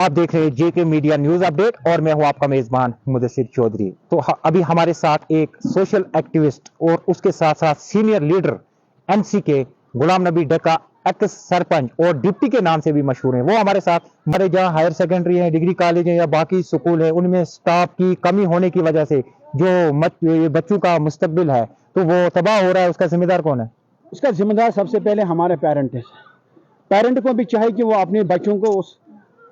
आप देख रहे हैं जेके मीडिया न्यूज अपडेट और मैं हूं आपका मेजबान मुदस्सिर चौधरी। तो अभी हमारे साथ एक सोशल एक्टिविस्ट और उसके साथ साथ सीनियर लीडर एनसी के गुलाम नबी डक्का एक्स सरपंच और डिप्टी के नाम से भी मशहूर हैं, वो हमारे साथ। हमारे जहां हायर सेकेंडरी है, डिग्री कॉलेज है या बाकी स्कूल है, उनमें स्टाफ की कमी होने की वजह से जो बच्चों का मुस्तकबिल है तो वो तबाह हो रहा है। उसका जिम्मेदार कौन है? इसका जिम्मेदार सबसे पहले हमारे पेरेंट है। पेरेंट को भी चाहिए कि वो अपने बच्चों को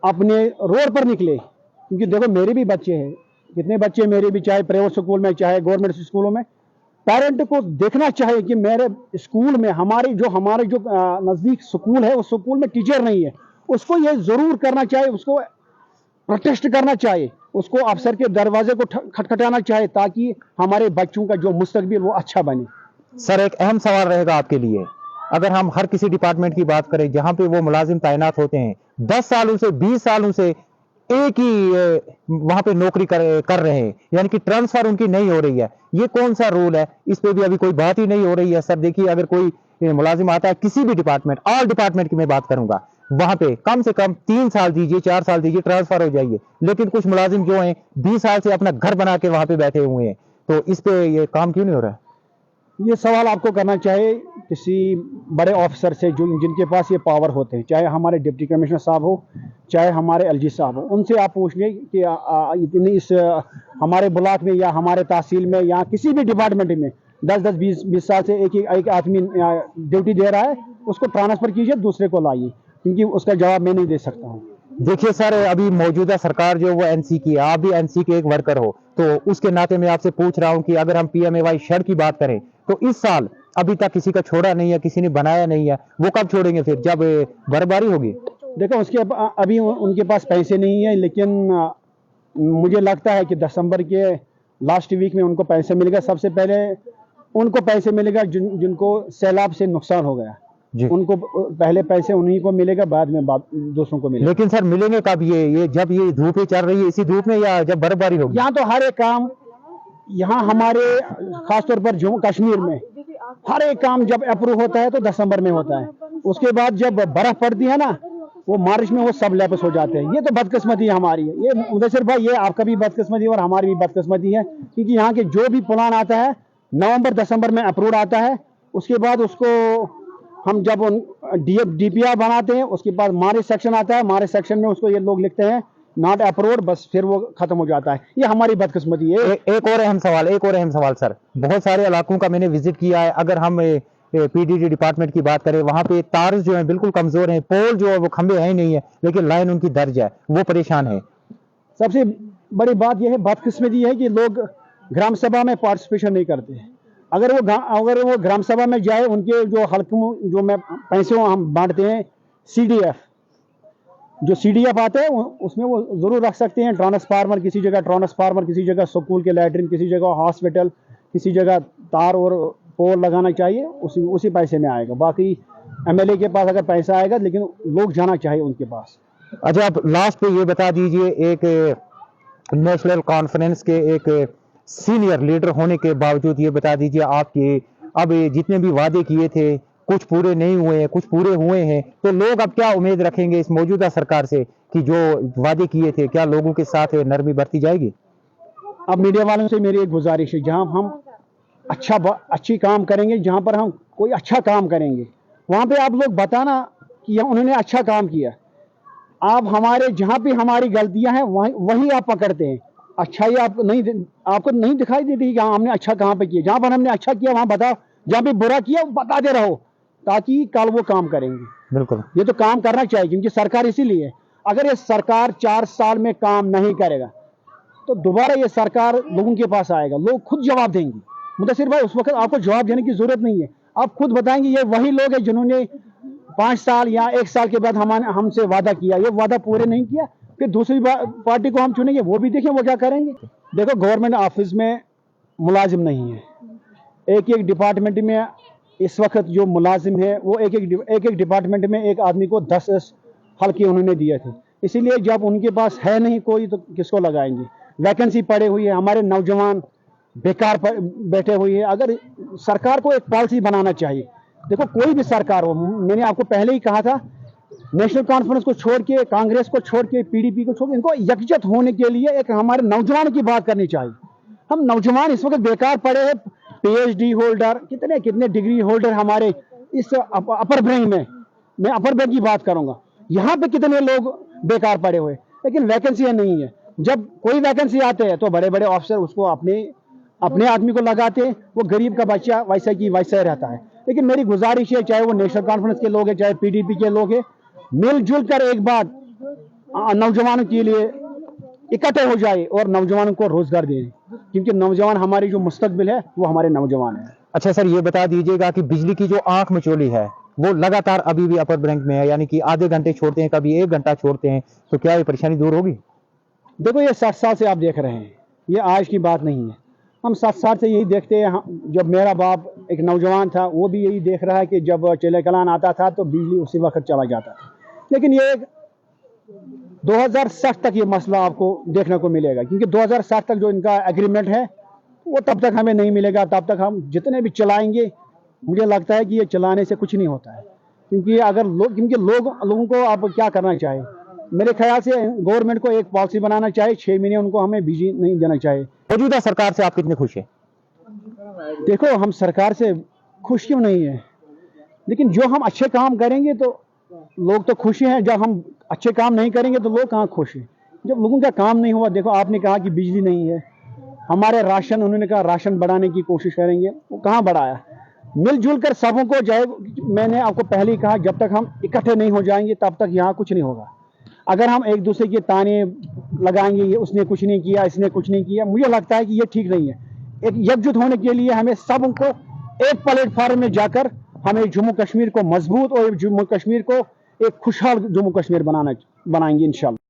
अपने रोड पर निकले, क्योंकि देखो मेरे भी बच्चे हैं, कितने बच्चे मेरे भी, चाहे प्राइवेट स्कूल में चाहे गवर्नमेंट स्कूलों में। पेरेंट को देखना चाहिए कि मेरे स्कूल में हमारे जो नज़दीक स्कूल है उस स्कूल में टीचर नहीं है। उसको ये ज़रूर करना चाहिए, उसको प्रोटेस्ट करना चाहिए, उसको अफसर के दरवाजे को खटखटाना चाहिए ताकि हमारे बच्चों का जो मुस्तकबिल वो अच्छा बने। सर, एक अहम सवाल रहेगा आपके लिए। अगर हम हर किसी डिपार्टमेंट की बात करें जहां पे वो मुलाजिम तैनात होते हैं, 10 सालों से 20 सालों से एक ही वहां पे नौकरी कर रहे हैं, यानी कि ट्रांसफर उनकी नहीं हो रही है। ये कौन सा रूल है? इस पे भी अभी कोई बात ही नहीं हो रही है। सर देखिए, अगर कोई मुलाजिम आता है किसी भी डिपार्टमेंट, ऑल डिपार्टमेंट की मैं बात करूंगा, वहां पे कम से कम 3 साल दीजिए, 4 साल दीजिए, ट्रांसफर हो जाइए। लेकिन कुछ मुलाजिम जो हैं 20 साल से अपना घर बना के वहां पे बैठे हुए हैं, तो इस पे ये काम क्यों नहीं हो रहा है? ये सवाल आपको करना चाहिए किसी बड़े ऑफिसर से जो जिनके पास ये पावर होते हैं, चाहे हमारे डिप्टी कमिश्नर साहब हो, चाहे हमारे एलजी साहब हो। उनसे आप पूछ लें कि इतनी इस हमारे ब्लॉक में या हमारे तहसील में या किसी भी डिपार्टमेंट में 10-10, 20-20 साल से एक आदमी ड्यूटी दे रहा है, उसको ट्रांसफर कीजिए, दूसरे को लाइए, क्योंकि उसका जवाब मैं नहीं दे सकता हूँ। देखिए सर, अभी मौजूदा सरकार जो वो एनसी की है, आप भी एनसी के एक वर्कर हो, तो उसके नाते मैं आपसे पूछ रहा हूं कि अगर हम पीएमएवाई शहर की बात करें तो इस साल अभी तक किसी का छोड़ा नहीं है, किसी ने बनाया नहीं है। वो कब छोड़ेंगे फिर, जब बर्फबारी होगी? देखो उसके अभी उनके पास पैसे नहीं है, लेकिन मुझे लगता है कि दिसंबर के लास्ट वीक में उनको पैसे मिलेगा। सबसे पहले उनको पैसे मिलेगा जिनको सैलाब से नुकसान हो गया, उनको पहले पैसे उन्हीं को मिलेगा, बाद में दूसरों को मिलेगा। लेकिन सर मिलेंगे कब? ये जब ये धूप चल रही है इसी धूप में, या जब बर्फबारी होगी? यहाँ तो हर एक काम, यहाँ हमारे खासतौर पर जम्मू कश्मीर में हर एक काम जब अप्रूव होता है तो दिसंबर में होता है। उसके बाद जब बर्फ पड़ती है ना, वो मार्च में वो सब लैपस हो जाते हैं। ये तो बदकिस्मती हमारी है। ये मुदस्सिर भाई, ये आपका भी बदकिस्मती और हमारी भी बदकिस्मती है, क्योंकि यहाँ के जो भी प्लान आता है नवंबर दिसंबर में अप्रूव आता है। उसके बाद उसको हम जब डीपीआर बनाते हैं, उसके बाद हमारे सेक्शन आता है, हमारे सेक्शन में उसको ये लोग लिखते हैं नॉट अप्रूव्ड, बस फिर वो खत्म हो जाता है। ये हमारी बदकिस्मती है। एक और अहम सवाल सर, बहुत सारे इलाकों का मैंने विजिट किया है। अगर हम पीडीडी डिपार्टमेंट की बात करें, वहां पे तार जो है बिल्कुल कमजोर हैं, पोल जो है वो खंबे है नहीं है, लेकिन लाइन उनकी दर्ज है, वो परेशान है। सबसे बड़ी बात यह है, बदकिस्मती है कि लोग ग्राम सभा में पार्टिसिपेशन नहीं करते। अगर वो ग्राम सभा में जाए, उनके जो हल्कों जो में पैसे हम बांटते हैं, सीडीएफ जो सीडीएफ आते हैं उसमें वो जरूर रख सकते हैं। ट्रांसफार्मर किसी जगह स्कूल के लैट्रिन, किसी जगह हॉस्पिटल, किसी जगह तार और पोल लगाना चाहिए, उसी पैसे में आएगा। बाकी एमएलए के पास अगर पैसा आएगा, लेकिन लोग जाना चाहिए उनके पास। अच्छा, आप लास्ट पे ये बता दीजिए, एक नेशनल कॉन्फ्रेंस के एक सीनियर लीडर होने के बावजूद ये बता दीजिए, आपके अब जितने भी वादे किए थे कुछ पूरे नहीं हुए हैं, कुछ पूरे हुए हैं, तो लोग अब क्या उम्मीद रखेंगे इस मौजूदा सरकार से कि जो वादे किए थे, क्या लोगों के साथ नरमी बरती जाएगी? अब मीडिया वालों से मेरी एक गुजारिश है, जहां हम अच्छी काम करेंगे, जहां पर हम कोई अच्छा काम करेंगे, वहां पे आप लोग बताना कि उन्होंने अच्छा काम किया। आप हमारे जहां पे हमारी गलतियां हैं वही आप पकड़ते हैं, अच्छाई आपको नहीं दिखाई देती कि हमने अच्छा कहाँ पे किया। जहां पर हमने अच्छा किया वहां बताओ, जहां पे बुरा किया बताते रहो, ताकि कल वो काम करेंगे। बिल्कुल, ये तो काम करना चाहिए, क्योंकि सरकार इसीलिए है। अगर ये सरकार 4 साल में काम नहीं करेगा तो दोबारा ये सरकार लोगों के पास आएगा, लोग खुद जवाब देंगे। मुदस्सिर भाई, उस वक्त आपको जवाब देने की जरूरत नहीं है, आप खुद बताएंगे। ये वही लोग हैं जिन्होंने 5 साल या 1 साल के बाद हमसे वादा किया, ये वादा पूरे नहीं किया, फिर दूसरी पार्टी को हम चुनेंगे, वो भी देखें वो क्या करेंगे। देखो, गवर्नमेंट ऑफिस में मुलाजिम नहीं है। एक डिपार्टमेंट में इस वक्त जो मुलाजिम है वो एक डिपार्टमेंट में एक आदमी को 10 हल्के उन्होंने दिए थे। इसीलिए जब उनके पास है नहीं कोई, तो किसको लगाएंगे? वैकेंसी पड़े हुई है, हमारे नौजवान बेकार बैठे हुए हैं। अगर सरकार को एक पॉलिसी बनाना चाहिए। देखो, कोई भी सरकार हो, मैंने आपको पहले ही कहा था, नेशनल कॉन्फ्रेंस को छोड़ के, कांग्रेस को छोड़ के, पीडीपी को छोड़ के, इनको यकजहत होने के लिए एक हमारे नौजवानों की बात करनी चाहिए। हम नौजवान इस वक्त बेकार पड़े हैं, पीएचडी होल्डर, कितने कितने डिग्री होल्डर हमारे इस अपर ब्रेंग में, मैं अपर ब्रेंग की बात करूंगा, यहाँ पे कितने लोग बेकार पड़े हुए, लेकिन वैकेंसी नहीं है। जब कोई वैकेंसी आते हैं तो बड़े बड़े ऑफिसर उसको अपने आदमी को लगाते हैं, वो गरीब का बच्चा वैसा की वैसा रहता है। लेकिन मेरी गुजारिश है, चाहे वो नेशनल कॉन्फ्रेंस के लोग हैं, चाहे पीडीपी के लोग हैं, मिलजुल कर एक बार नौजवानों के लिए इकट्ठे हो जाए और नौजवानों को रोजगार दें, क्योंकि नौजवान हमारी जो मुस्तकबिल है वो हमारे नौजवान है। अच्छा सर, ये बता दीजिएगा कि बिजली की जो आंख मिचौली है वो लगातार अभी भी अपर बैंक में है, यानी कि आधे घंटे छोड़ते हैं, कभी 1 घंटा छोड़ते हैं, तो क्या ये परेशानी दूर होगी? देखो, ये 60 साल से आप देख रहे हैं, ये आज की बात नहीं है। हम 60 साल से यही देखते हैं। जब मेरा बाप एक नौजवान था वो भी यही देख रहा है कि जब चले कलान आता था तो बिजली उसी वक्त चला जाता था। लेकिन ये 2060 तक ये मसला आपको देखने को मिलेगा, क्योंकि 2060 तक जो इनका एग्रीमेंट है वो तब तक हमें नहीं मिलेगा। तब तक हम जितने भी चलाएंगे, मुझे लगता है कि ये चलाने से कुछ नहीं होता है, क्योंकि अगर लोगों को आप क्या करना चाहिए, मेरे ख्याल से गवर्नमेंट को एक पॉलिसी बनाना चाहिए, 6 महीने उनको हमें बिजली नहीं देना चाहिए। मौजूदा सरकार से आप कितने खुश हैं? देखो, हम सरकार से खुश क्यों नहीं है, लेकिन जो हम अच्छे काम करेंगे तो लोग तो खुश हैं। जब हम अच्छे काम नहीं करेंगे तो लोग कहाँ खुश हैं? जब लोगों का काम नहीं हुआ, देखो आपने कहा कि बिजली नहीं है, हमारे राशन, उन्होंने कहा राशन बढ़ाने की कोशिश करेंगे, वो कहाँ बढ़ाया? मिलजुल कर सबों को जाए। मैंने आपको पहले ही कहा, जब तक हम इकट्ठे नहीं हो जाएंगे तब तक यहाँ कुछ नहीं होगा। अगर हम एक दूसरे के ताने लगाएंगे, ये उसने कुछ नहीं किया, इसने कुछ नहीं किया, मुझे लगता है कि ये ठीक नहीं है। एक एकजुट होने के लिए हमें सबको एक प्लेटफॉर्म में जाकर हमें जम्मू कश्मीर को मजबूत और जम्मू कश्मीर को एक खुशहाल जम्मू कश्मीर बनाएंगे इंशाल्लाह।